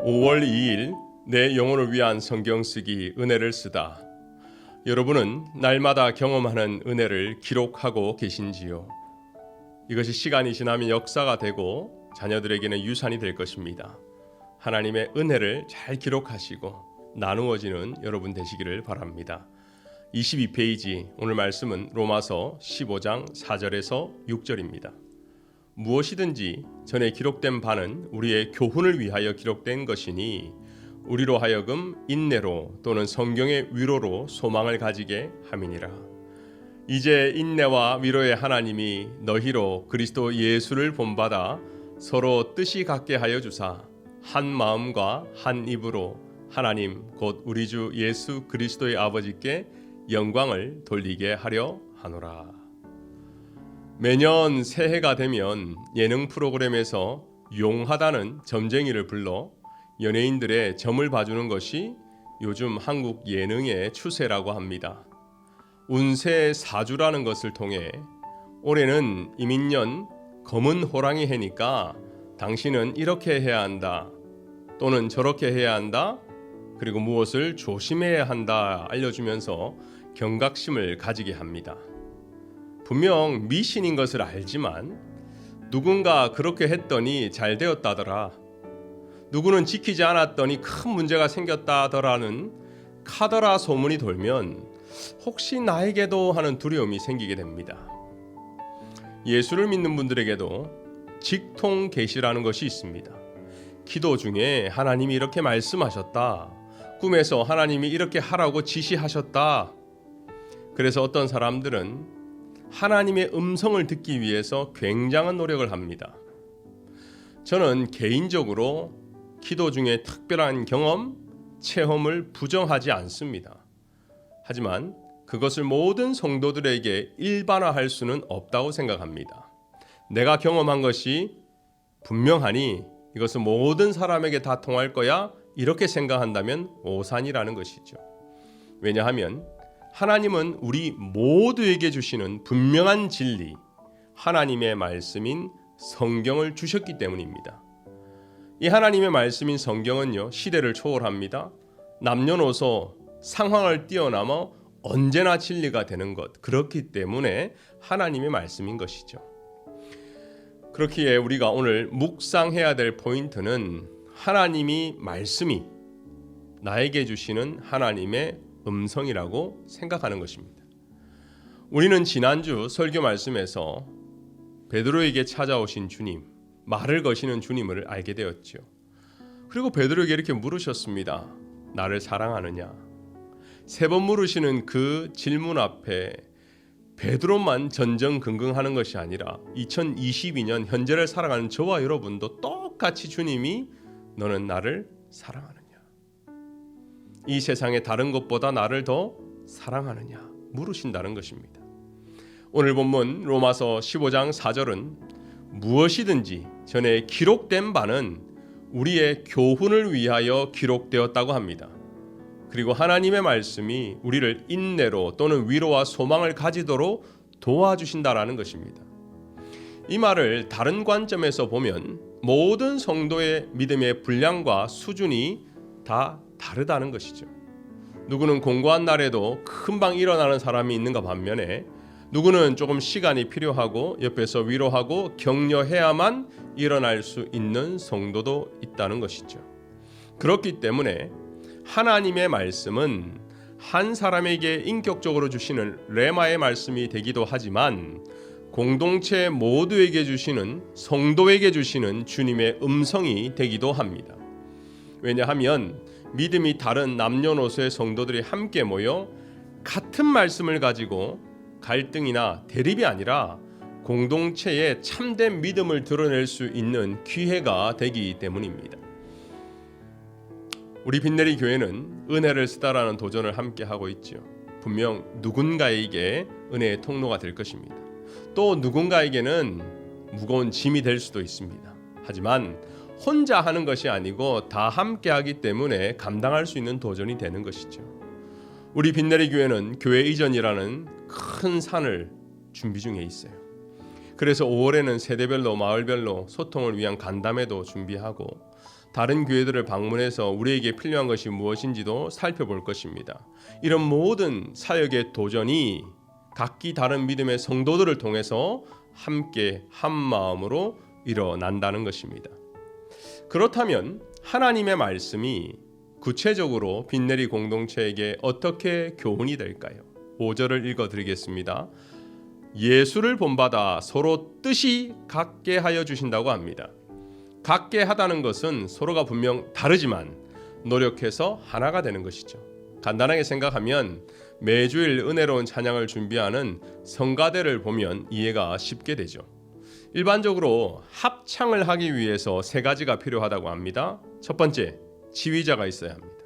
5월 2일 내 영혼을 위한 성경 쓰기 은혜를 쓰다. 여러분은 날마다 경험하는 은혜를 기록하고 계신지요? 이것이 시간이 지나면 역사가 되고 자녀들에게는 유산이 될 것입니다. 하나님의 은혜를 잘 기록하시고 나누어지는 여러분 되시기를 바랍니다. 22페이지 오늘 말씀은 로마서 15장 4절에서 6절입니다. 무엇이든지 전에 기록된 바는 우리의 교훈을 위하여 기록된 것이니 우리로 하여금 인내로 또는 성경의 위로로 소망을 가지게 함이니라. 이제 인내와 위로의 하나님이 너희로 그리스도 예수를 본받아 서로 뜻이 같게 하여 주사 한 마음과 한 입으로 하나님 곧 우리 주 예수 그리스도의 아버지께 영광을 돌리게 하려 하노라. 매년 새해가 되면 예능 프로그램에서 용하다는 점쟁이를 불러 연예인들의 점을 봐주는 것이 요즘 한국 예능의 추세라고 합니다. 운세 사주라는 것을 통해 올해는 이민년 검은 호랑이 해니까 당신은 이렇게 해야 한다 또는 저렇게 해야 한다 그리고 무엇을 조심해야 한다 알려주면서 경각심을 가지게 합니다. 분명 미신인 것을 알지만 누군가 그렇게 했더니 잘 되었다더라, 누구는 지키지 않았더니 큰 문제가 생겼다더라는 카더라 소문이 돌면 혹시 나에게도 하는 두려움이 생기게 됩니다. 예수를 믿는 분들에게도 직통 계시라는 것이 있습니다. 기도 중에 하나님이 이렇게 말씀하셨다, 꿈에서 하나님이 이렇게 하라고 지시하셨다. 그래서 어떤 사람들은 하나님의 음성을 듣기 위해서 굉장한 노력을 합니다. 저는 개인적으로 기도 중에 특별한 경험, 체험을 부정하지 않습니다. 하지만 그것을 모든 성도들에게 일반화할 수는 없다고 생각합니다. 내가 경험한 것이 분명하니 이것은 모든 사람에게 다 통할 거야 이렇게 생각한다면 오산이라는 것이죠. 왜냐하면 하나님은 우리 모두에게 주시는 분명한 진리, 하나님의 말씀인 성경을 주셨기 때문입니다. 이 하나님의 말씀인 성경은요, 시대를 초월합니다. 남녀노소 상황을 뛰어넘어 언제나 진리가 되는 것, 그렇기 때문에 하나님의 말씀인 것이죠. 그렇기에 우리가 오늘 묵상해야 될 포인트는 하나님이 말씀이 나에게 주시는 하나님의 음성이라고 생각하는 것입니다. 우리는 지난주 설교 말씀에서 베드로에게 찾아오신 주님, 말을 거시는 주님을 알게 되었죠. 그리고 베드로에게 이렇게 물으셨습니다. 나를 사랑하느냐? 3번 물으시는 그 질문 앞에 베드로만 전전긍긍하는 것이 아니라 2022년 현재를 살아가는 저와 여러분도 똑같이 주님이 너는 나를 사랑하느냐? 이 세상의 다른 것보다 나를 더 사랑하느냐 물으신다는 것입니다. 오늘 본문 로마서 15장 4절은 무엇이든지 전에 기록된 바는 우리의 교훈을 위하여 기록되었다고 합니다. 그리고 하나님의 말씀이 우리를 인내로 또는 위로와 소망을 가지도록 도와주신다라는 것입니다. 이 말을 다른 관점에서 보면 모든 성도의 믿음의 분량과 수준이 다 다르다는 것이죠. 누구는 공고한 날에도 금방 일어나는 사람이 있는가 반면에 누구는 조금 시간이 필요하고 옆에서 위로하고 격려해야만 일어날 수 있는 성도도 있다는 것이죠. 그렇기 때문에 하나님의 말씀은 한 사람에게 인격적으로 주시는 레마의 말씀이 되기도 하지만 공동체 모두에게 주시는, 성도에게 주시는 주님의 음성이 되기도 합니다. 왜냐하면 믿음이 다른 남녀노소의 성도들이 함께 모여 같은 말씀을 가지고 갈등이나 대립이 아니라 공동체의 참된 믿음을 드러낼 수 있는 기회가 되기 때문입니다. 우리 빈내리 교회는 은혜를 쓰다라는 도전을 함께 하고 있죠. 분명 누군가에게 은혜의 통로가 될 것입니다. 또 누군가에게는 무거운 짐이 될 수도 있습니다. 하지만 혼자 하는 것이 아니고 다 함께 하기 때문에 감당할 수 있는 도전이 되는 것이죠. 우리 빈내리 교회는 교회 이전이라는 큰 산을 준비 중에 있어요. 그래서 5월에는 세대별로 마을별로 소통을 위한 간담회도 준비하고 다른 교회들을 방문해서 우리에게 필요한 것이 무엇인지도 살펴볼 것입니다. 이런 모든 사역의 도전이 각기 다른 믿음의 성도들을 통해서 함께 한 마음으로 일어난다는 것입니다. 그렇다면 하나님의 말씀이 구체적으로 빈내리 공동체에게 어떻게 교훈이 될까요? 5절을 읽어드리겠습니다. 예수를 본받아 서로 뜻이 같게 하여 주신다고 합니다. 같게 하다는 것은 서로가 분명 다르지만 노력해서 하나가 되는 것이죠. 간단하게 생각하면 매주일 은혜로운 찬양을 준비하는 성가대를 보면 이해가 쉽게 되죠. 일반적으로 합창을 하기 위해서 3가지가 필요하다고 합니다. 첫 번째, 지휘자가 있어야 합니다.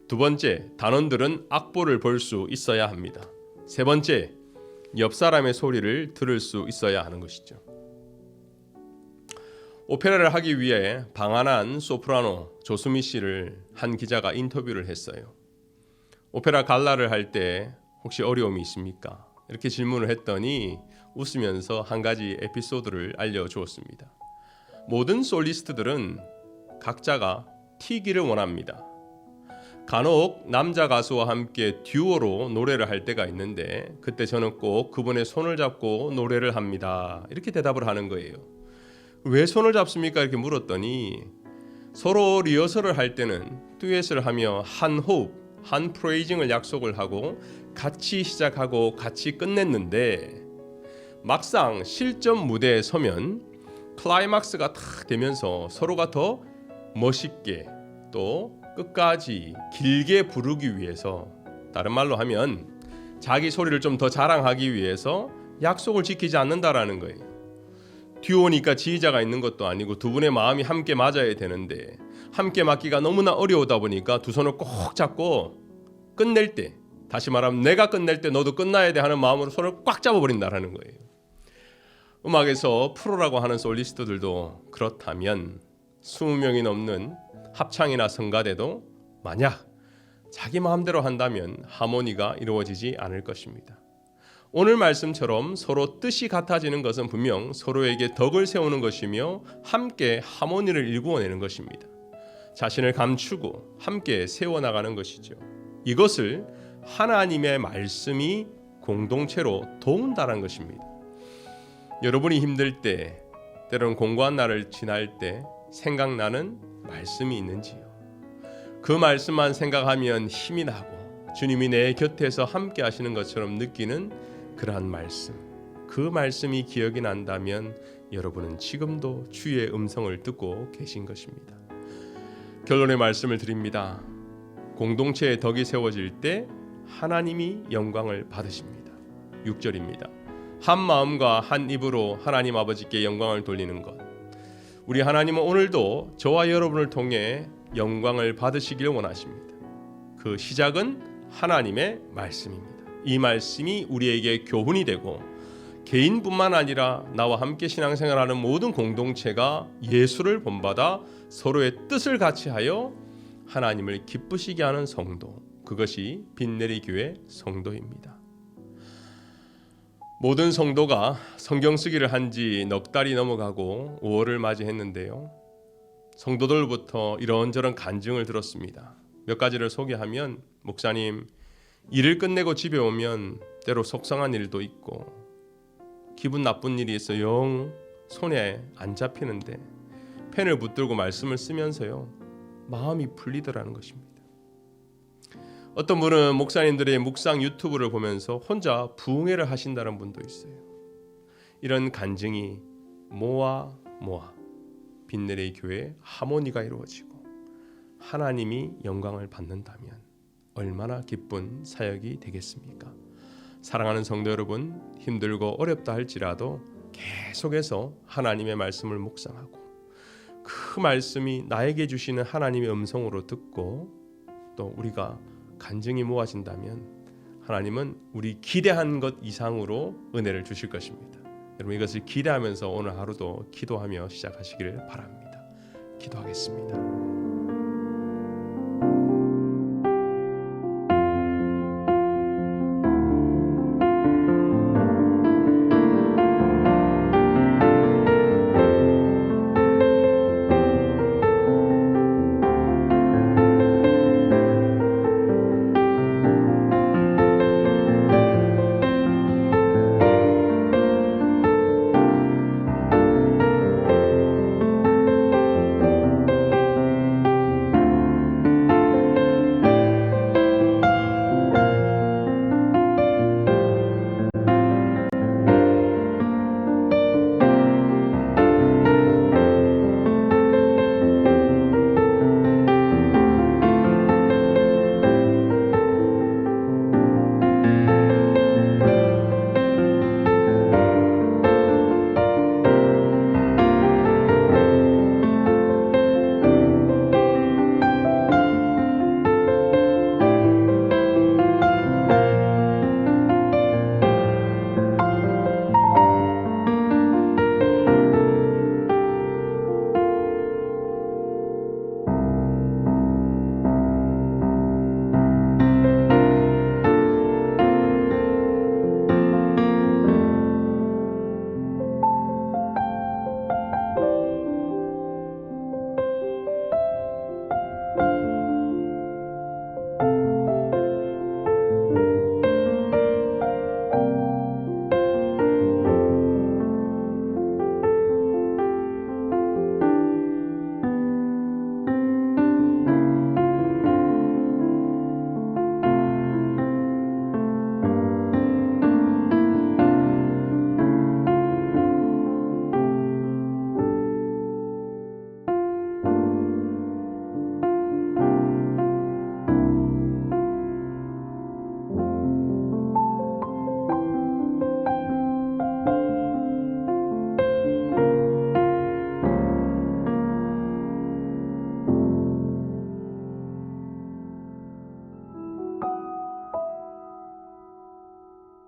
두 번째, 단원들은 악보를 볼 수 있어야 합니다. 세 번째, 옆 사람의 소리를 들을 수 있어야 하는 것이죠. 오페라를 하기 위해 방한한 소프라노 조수미 씨를 한 기자가 인터뷰를 했어요. 오페라 갈라를 할 때 혹시 어려움이 있습니까? 이렇게 질문을 했더니 웃으면서 한 가지 에피소드를 알려주었습니다. 모든 솔리스트들은 각자가 튀기를 원합니다. 간혹 남자 가수와 함께 듀오로 노래를 할 때가 있는데 그때 저는 꼭 그분의 손을 잡고 노래를 합니다. 이렇게 대답을 하는 거예요. 왜 손을 잡습니까? 이렇게 물었더니 서로 리허설을 할 때는 듀엣을 하며 한 호흡, 한 프레이징을 약속을 하고 같이 시작하고 같이 끝냈는데 막상 실전 무대에 서면 클라이막스가 탁 되면서 서로가 더 멋있게 또 끝까지 길게 부르기 위해서, 다른 말로 하면 자기 소리를 좀 더 자랑하기 위해서 약속을 지키지 않는다라는 거예요. 듀오니까 지휘자가 있는 것도 아니고 두 분의 마음이 함께 맞아야 되는데 함께 맞기가 너무나 어려우다 보니까 두 손을 꼭 잡고 끝낼 때, 다시 말하면 내가 끝낼 때 너도 끝나야 돼 하는 마음으로 손을 꽉 잡아버린다라는 거예요. 음악에서 프로라고 하는 솔리스트들도 그렇다면 20명이 넘는 합창이나 성가대도 만약 자기 마음대로 한다면 하모니가 이루어지지 않을 것입니다. 오늘 말씀처럼 서로 뜻이 같아지는 것은 분명 서로에게 덕을 세우는 것이며 함께 하모니를 일구어내는 것입니다. 자신을 감추고 함께 세워나가는 것이죠. 이것을 하나님의 말씀이 공동체로 도운다는 것입니다. 여러분이 힘들 때, 때로는 공고한 날을 지날 때 생각나는 말씀이 있는지요? 그 말씀만 생각하면 힘이 나고 주님이 내 곁에서 함께 하시는 것처럼 느끼는 그러한 말씀, 그 말씀이 기억이 난다면 여러분은 지금도 주의 음성을 듣고 계신 것입니다. 결론의 말씀을 드립니다. 공동체의 덕이 세워질 때 하나님이 영광을 받으십니다. 6절입니다. 한 마음과 한 입으로 하나님 아버지께 영광을 돌리는 것. 우리 하나님은 오늘도 저와 여러분을 통해 영광을 받으시길 원하십니다. 그 시작은 하나님의 말씀입니다. 이 말씀이 우리에게 교훈이 되고 개인뿐만 아니라 나와 함께 신앙생활하는 모든 공동체가 예수를 본받아 서로의 뜻을 같이 하여 하나님을 기쁘시게 하는 성도, 그것이 빈내리 교회 성도입니다. 모든 성도가 성경 쓰기를 한 지 넉 달이 넘어가고 5월을 맞이했는데요. 성도들부터 이런저런 간증을 들었습니다. 몇 가지를 소개하면, 목사님, 일을 끝내고 집에 오면 때로 속상한 일도 있고 기분 나쁜 일이 있어 영 손에 안 잡히는데 펜을 붙들고 말씀을 쓰면서요 마음이 풀리더라는 것입니다. 어떤 분은 목사님들의 묵상 유튜브를 보면서 혼자 부흥회를 하신다는 분도 있어요. 이런 간증이 모아 빈내리 교회의 하모니가 이루어지고 하나님이 영광을 받는다면 얼마나 기쁜 사역이 되겠습니까? 사랑하는 성도 여러분, 힘들고 어렵다 할지라도 계속해서 하나님의 말씀을 묵상하고 그 말씀이 나에게 주시는 하나님의 음성으로 듣고 또 우리가 간증이 모아진다면 하나님은 우리 기대한 것 이상으로 은혜를 주실 것입니다. 여러분, 이것을 기대하면서 오늘 하루도 기도하며 시작하시기를 바랍니다. 기도하겠습니다.